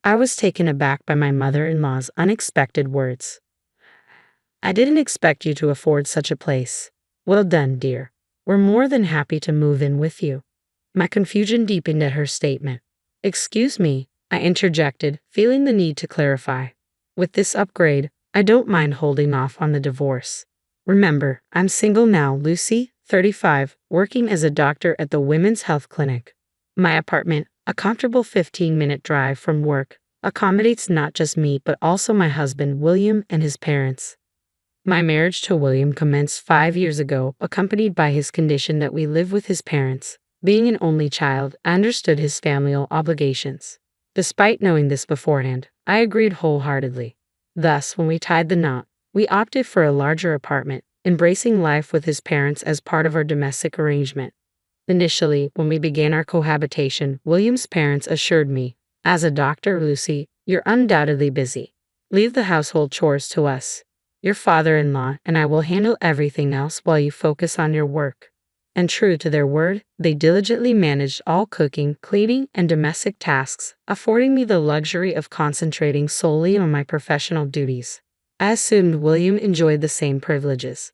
I was taken aback by my mother-in-law's unexpected words. I didn't expect you to afford such a place. Well done, dear. We're more than happy to move in with you. My confusion deepened at her statement. Excuse me, I interjected, feeling the need to clarify. With this upgrade, I don't mind holding off on the divorce. Remember, I'm single now, Lucy, 35, working as a doctor at the Women's Health Clinic. My apartment, a comfortable 15-minute drive from work, accommodates not just me but also my husband William and his parents. My marriage to William commenced 5 years ago, accompanied by his condition that we live with his parents. Being an only child, I understood his familial obligations. Despite knowing this beforehand, I agreed wholeheartedly. Thus, when we tied the knot, we opted for a larger apartment, embracing life with his parents as part of our domestic arrangement. Initially, when we began our cohabitation, William's parents assured me, as a doctor, Lucy, you're undoubtedly busy. Leave the household chores to us. Your father-in-law and I will handle everything else while you focus on your work. And true to their word, they diligently managed all cooking, cleaning, and domestic tasks, affording me the luxury of concentrating solely on my professional duties. I assumed William enjoyed the same privileges.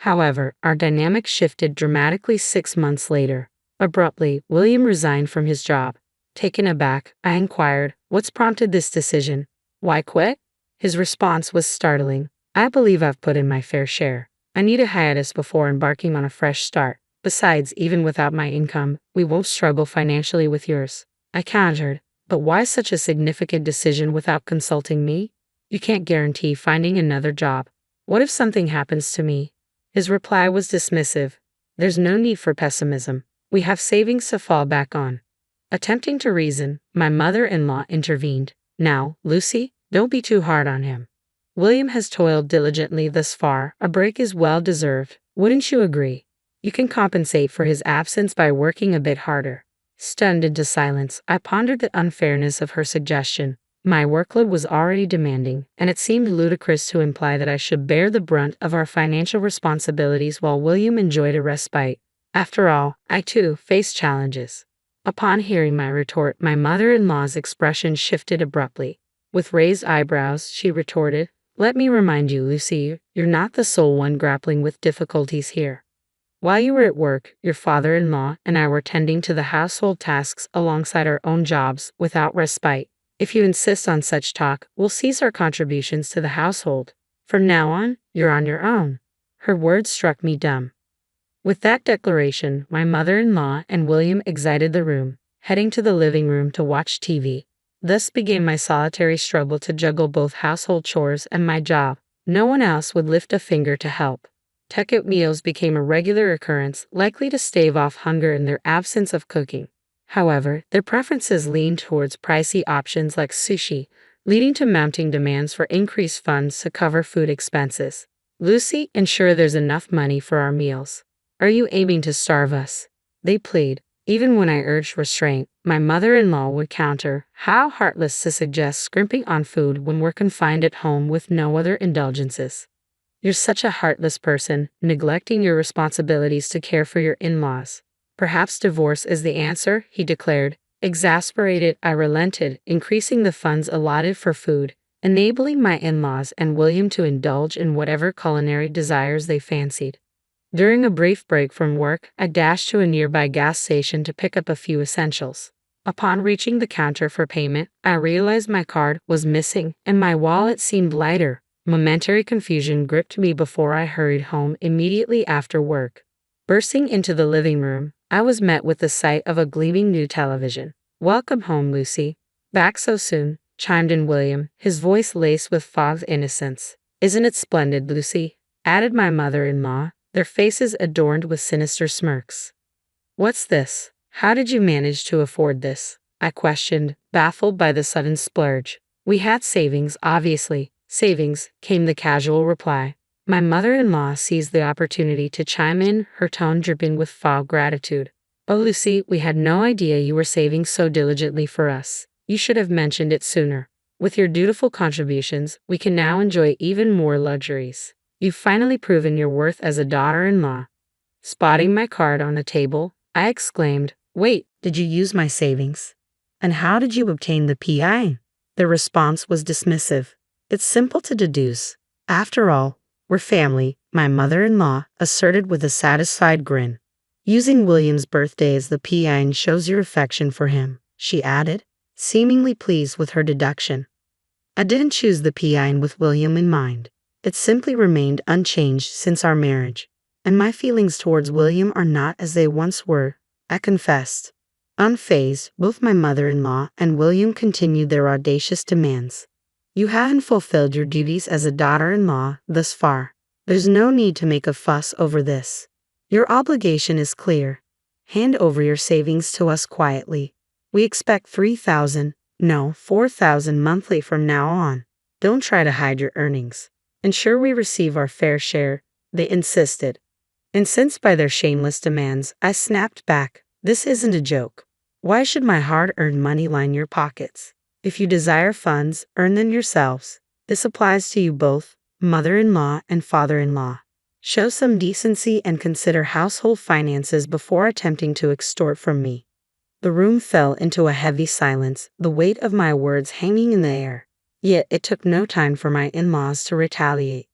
However, our dynamic shifted dramatically 6 months later. Abruptly, William resigned from his job. Taken aback, I inquired, "What's prompted this decision? Why quit?" His response was startling. "I believe I've put in my fair share. I need a hiatus before embarking on a fresh start. Besides, even without my income, we won't struggle financially with yours." I countered, "But why such a significant decision without consulting me? You can't guarantee finding another job. What if something happens to me?" His reply was dismissive. "There's no need for pessimism. We have savings to fall back on." Attempting to reason, my mother-in-law intervened. "Now, Lucy, don't be too hard on him. William has toiled diligently thus far. A break is well deserved. Wouldn't you agree? You can compensate for his absence by working a bit harder." Stunned into silence, I pondered the unfairness of her suggestion. My workload was already demanding, and it seemed ludicrous to imply that I should bear the brunt of our financial responsibilities while William enjoyed a respite. After all, I too faced challenges. Upon hearing my retort, my mother-in-law's expression shifted abruptly. With raised eyebrows, she retorted, "Let me remind you, Lucy, you're not the sole one grappling with difficulties here. While you were at work, your father-in-law and I were tending to the household tasks alongside our own jobs without respite. If you insist on such talk, we'll cease our contributions to the household. From now on, you're on your own." Her words struck me dumb. With that declaration, my mother-in-law and William exited the room, heading to the living room to watch TV. Thus began my solitary struggle to juggle both household chores and my job. No one else would lift a finger to help. Takeout meals became a regular occurrence, likely to stave off hunger in their absence of cooking. However, their preferences leaned towards pricey options like sushi, leading to mounting demands for increased funds to cover food expenses. "Lucy, ensure there's enough money for our meals. Are you aiming to starve us?" they plead. Even when I urged restraint, my mother-in-law would counter, "How heartless to suggest scrimping on food when we're confined at home with no other indulgences. You're such a heartless person, neglecting your responsibilities to care for your in-laws. Perhaps divorce is the answer," he declared. Exasperated, I relented, increasing the funds allotted for food, enabling my in-laws and William to indulge in whatever culinary desires they fancied. During a brief break from work, I dashed to a nearby gas station to pick up a few essentials. Upon reaching the counter for payment, I realized my card was missing and my wallet seemed lighter. Momentary confusion gripped me before I hurried home immediately after work. Bursting into the living room, I was met with the sight of a gleaming new television. "Welcome home, Lucy." "Back so soon," chimed in William, his voice laced with fond innocence. "Isn't it splendid, Lucy?" added my mother-in-law, their faces adorned with sinister smirks. "What's this? How did you manage to afford this?" I questioned, baffled by the sudden splurge. "We had savings, obviously." "Savings," came the casual reply. My mother-in-law seized the opportunity to chime in, her tone dripping with fond gratitude. "Oh, Lucy, we had no idea you were saving so diligently for us. You should have mentioned it sooner. With your dutiful contributions, we can now enjoy even more luxuries. You've finally proven your worth as a daughter-in-law." Spotting my card on the table, I exclaimed, "Wait, did you use my savings? And how did you obtain the PI?" Their response was dismissive. It's simple to deduce. After all, we're family, my mother-in-law asserted with a satisfied grin. Using William's birthday as the PIN shows your affection for him, she added, seemingly pleased with her deduction. I didn't choose the PIN with William in mind. It simply remained unchanged since our marriage, and my feelings towards William are not as they once were, I confessed. Unfazed, both my mother-in-law and William continued their audacious demands. You haven't fulfilled your duties as a daughter-in-law thus far. There's no need to make a fuss over this. Your obligation is clear. Hand over your savings to us quietly. We expect $3,000, no, $4,000 monthly from now on. Don't try to hide your earnings. Ensure we receive our fair share, they insisted. Incensed by their shameless demands, I snapped back. This isn't a joke. Why should my hard-earned money line your pockets? If you desire funds, earn them yourselves. This applies to you both, mother-in-law and father-in-law. Show some decency and consider household finances before attempting to extort from me. The room fell into a heavy silence, the weight of my words hanging in the air. Yet it took no time for my in-laws to retaliate.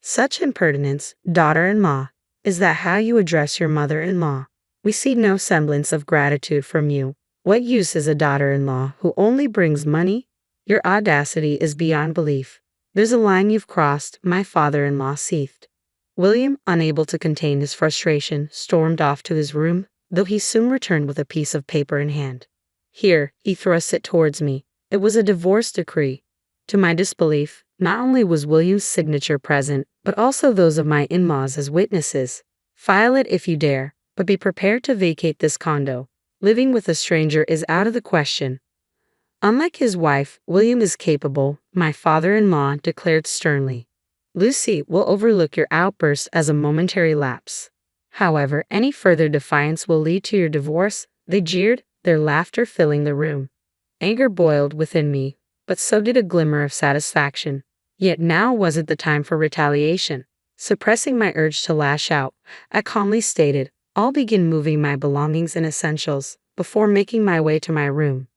Such impertinence, daughter-in-law. Is that how you address your mother-in-law? We see no semblance of gratitude from you. What use is a daughter-in-law who only brings money? Your audacity is beyond belief. There's a line you've crossed, my father-in-law seethed. William, unable to contain his frustration, stormed off to his room, though he soon returned with a piece of paper in hand. Here, he thrust it towards me. It was a divorce decree. To my disbelief, not only was William's signature present, but also those of my in-laws as witnesses. File it if you dare, but be prepared to vacate this condo. Living with a stranger is out of the question. Unlike his wife, William is capable, my father-in-law declared sternly. Lucy will overlook your outburst as a momentary lapse. However, any further defiance will lead to your divorce, they jeered, their laughter filling the room. Anger boiled within me, but so did a glimmer of satisfaction. Yet now wasn't the time for retaliation. Suppressing my urge to lash out, I calmly stated, I'll begin moving my belongings and essentials before making my way to my room.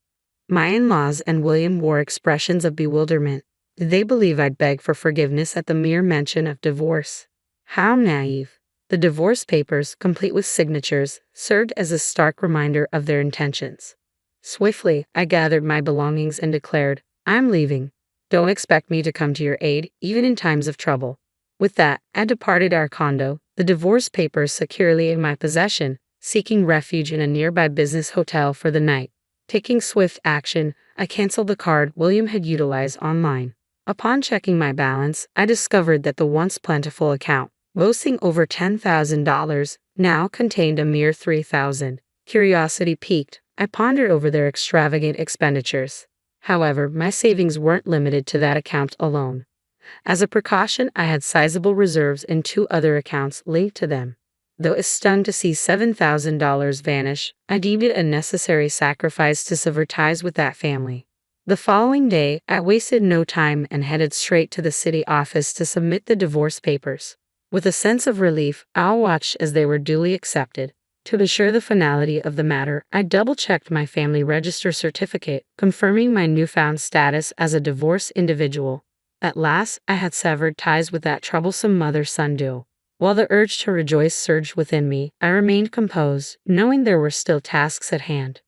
My in-laws and William wore expressions of bewilderment. Did they believe I'd beg for forgiveness at the mere mention of divorce? How naive. The divorce papers, complete with signatures, served as a stark reminder of their intentions. Swiftly, I gathered my belongings and declared, I'm leaving. Don't expect me to come to your aid, even in times of trouble. With that, I departed our condo, the divorce papers securely in my possession, seeking refuge in a nearby business hotel for the night. Taking swift action, I canceled the card William had utilized online. Upon checking my balance, I discovered that the once plentiful account, boasting over $10,000, now contained a mere $3,000. Curiosity piqued, I pondered over their extravagant expenditures. However, my savings weren't limited to that account alone. As a precaution, I had sizable reserves in 2 other accounts linked to them. Though stunned to see $7,000 vanish, I deemed it a necessary sacrifice to sever ties with that family. The following day, I wasted no time and headed straight to the city office to submit the divorce papers. With a sense of relief, I watched as they were duly accepted. To assure the finality of the matter, I double-checked my family register certificate, confirming my newfound status as a divorced individual. At last, I had severed ties with that troublesome mother-son duo. While the urge to rejoice surged within me, I remained composed, knowing there were still tasks at hand.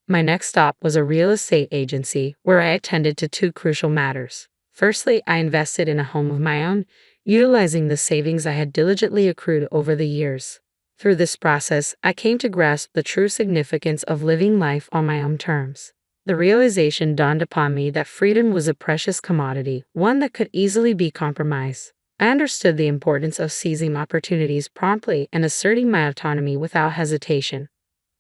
My next stop was a real estate agency, where I attended to 2 crucial matters. Firstly, I invested in a home of my own, utilizing the savings I had diligently accrued over the years. Through this process, I came to grasp the true significance of living life on my own terms. The realization dawned upon me that freedom was a precious commodity, one that could easily be compromised. I understood the importance of seizing opportunities promptly and asserting my autonomy without hesitation.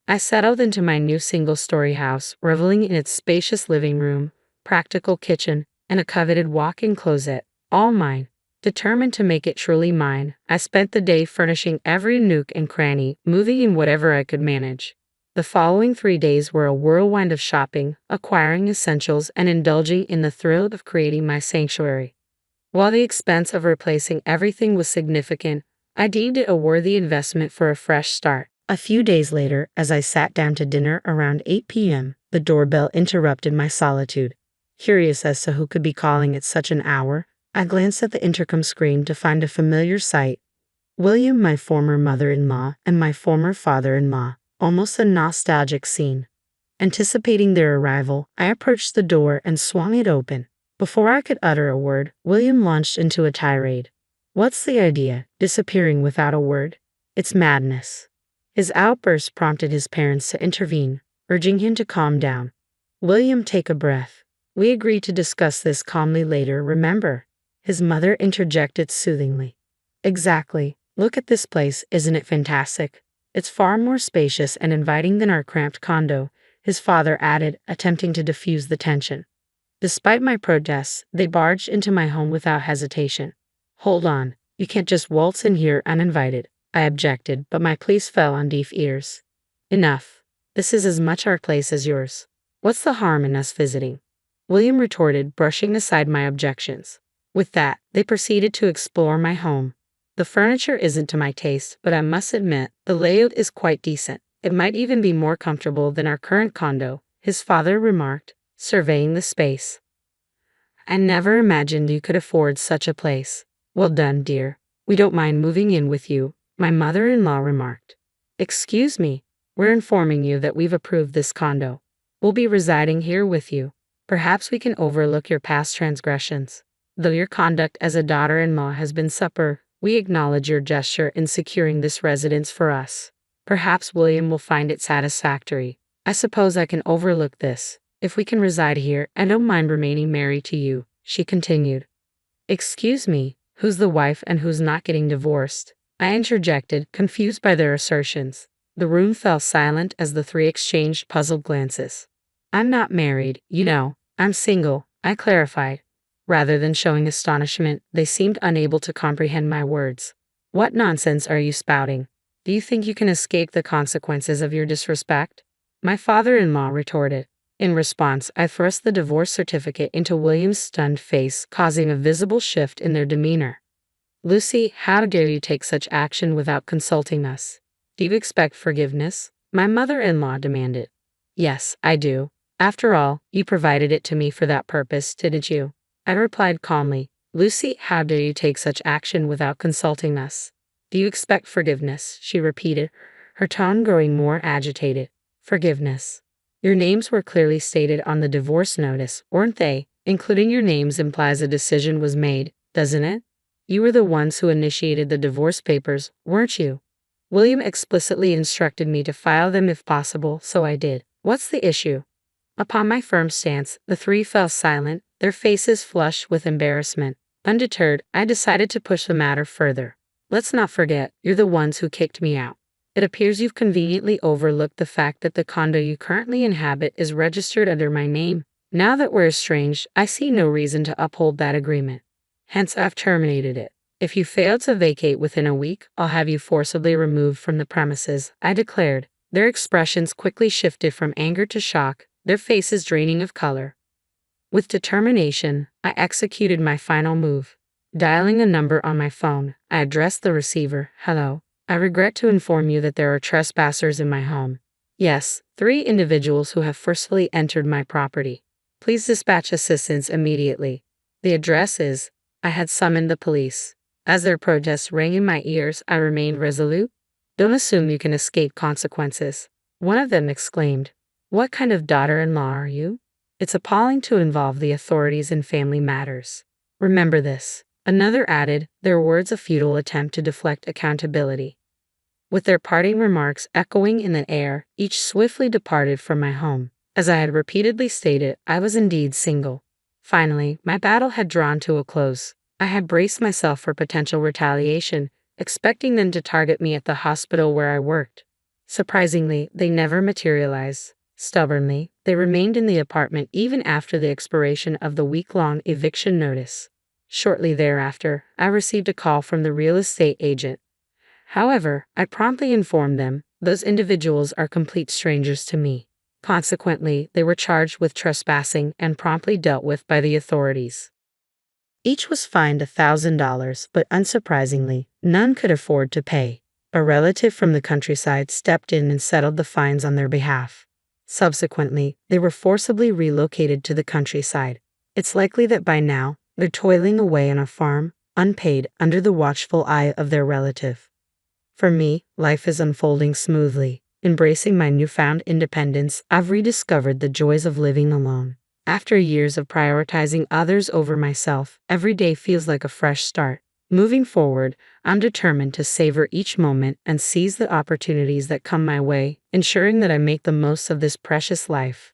I settled into my new single-story house, reveling in its spacious living room, practical kitchen, and a coveted walk-in closet, all mine. Determined to make it truly mine, I spent the day furnishing every nook and cranny, moving in whatever I could manage. The following 3 days were a whirlwind of shopping, acquiring essentials, and indulging in the thrill of creating my sanctuary. While the expense of replacing everything was significant, I deemed it a worthy investment for a fresh start. A few days later, as I sat down to dinner around 8 p.m., the doorbell interrupted my solitude. Curious as to who could be calling at such an hour, I glanced at the intercom screen to find a familiar sight. William, my former mother-in-law, and my former father-in-law. Almost a nostalgic scene. Anticipating their arrival, I approached the door and swung it open. Before I could utter a word, William launched into a tirade. What's the idea? Disappearing without a word? It's madness. His outburst prompted his parents to intervene, urging him to calm down. William, take a breath. We agreed to discuss this calmly later, remember? His mother interjected soothingly. Exactly. Look at this place, isn't it fantastic? It's far more spacious and inviting than our cramped condo, his father added, attempting to diffuse the tension. Despite my protests, they barged into my home without hesitation. Hold on, you can't just waltz in here uninvited, I objected, but my pleas fell on deaf ears. Enough. This is as much our place as yours. What's the harm in us visiting? William retorted, brushing aside my objections. With that, they proceeded to explore my home. The furniture isn't to my taste, but I must admit, the layout is quite decent. It might even be more comfortable than our current condo, his father remarked, surveying the space. I never imagined you could afford such a place. Well done, dear. We don't mind moving in with you, my mother-in-law remarked. Excuse me, we're informing you that we've approved this condo. We'll be residing here with you. Perhaps we can overlook your past transgressions. Though your conduct as a daughter-in-law has been superb, we acknowledge your gesture in securing this residence for us. Perhaps William will find it satisfactory. I suppose I can overlook this. If we can reside here, I don't mind remaining married to you, she continued. Excuse me, who's the wife and who's not getting divorced? I interjected, confused by their assertions. The room fell silent as the three exchanged puzzled glances. I'm not married, you know. I'm single, I clarified. Rather than showing astonishment, they seemed unable to comprehend my words. What nonsense are you spouting? Do you think you can escape the consequences of your disrespect? My father-in-law retorted. In response, I thrust the divorce certificate into William's stunned face, causing a visible shift in their demeanor. Lucy, how dare you take such action without consulting us? Do you expect forgiveness? My mother-in-law demanded. Yes, I do. After all, you provided it to me for that purpose, didn't you? I replied calmly. Lucy, how dare you take such action without consulting us? Do you expect forgiveness? She repeated, her tone growing more agitated. Forgiveness. Your names were clearly stated on the divorce notice, weren't they? Including your names implies a decision was made, doesn't it? You were the ones who initiated the divorce papers, weren't you? William explicitly instructed me to file them if possible, so I did. What's the issue? Upon my firm stance, the three fell silent, their faces flushed with embarrassment. Undeterred, I decided to push the matter further. Let's not forget, you're the ones who kicked me out. It appears you've conveniently overlooked the fact that the condo you currently inhabit is registered under my name. Now that we're estranged, I see no reason to uphold that agreement. Hence, I've terminated it. If you fail to vacate within a week, I'll have you forcibly removed from the premises, I declared. Their expressions quickly shifted from anger to shock, their faces draining of color. With determination, I executed my final move. Dialing a number on my phone, I addressed the receiver. Hello. I regret to inform you that there are trespassers in my home. Yes, 3 individuals who have forcefully entered my property. Please dispatch assistance immediately. The address is. I had summoned the police. As their protests rang in my ears, I remained resolute. Don't assume you can escape consequences. One of them exclaimed. What kind of daughter-in-law are you? It's appalling to involve the authorities in family matters. Remember this. Another added, their words a futile attempt to deflect accountability. With their parting remarks echoing in the air, each swiftly departed from my home. As I had repeatedly stated, I was indeed single. Finally, my battle had drawn to a close. I had braced myself for potential retaliation, expecting them to target me at the hospital where I worked. Surprisingly, they never materialized. Stubbornly, they remained in the apartment even after the expiration of the week-long eviction notice. Shortly thereafter, I received a call from the real estate agent. However, I promptly informed them, those individuals are complete strangers to me. Consequently, they were charged with trespassing and promptly dealt with by the authorities. Each was fined $1,000, but unsurprisingly, none could afford to pay. A relative from the countryside stepped in and settled the fines on their behalf. Subsequently, they were forcibly relocated to the countryside. It's likely that by now, they're toiling away on a farm, unpaid, under the watchful eye of their relative. For me, life is unfolding smoothly. Embracing my newfound independence, I've rediscovered the joys of living alone. After years of prioritizing others over myself, every day feels like a fresh start. Moving forward, I'm determined to savor each moment and seize the opportunities that come my way, ensuring that I make the most of this precious life.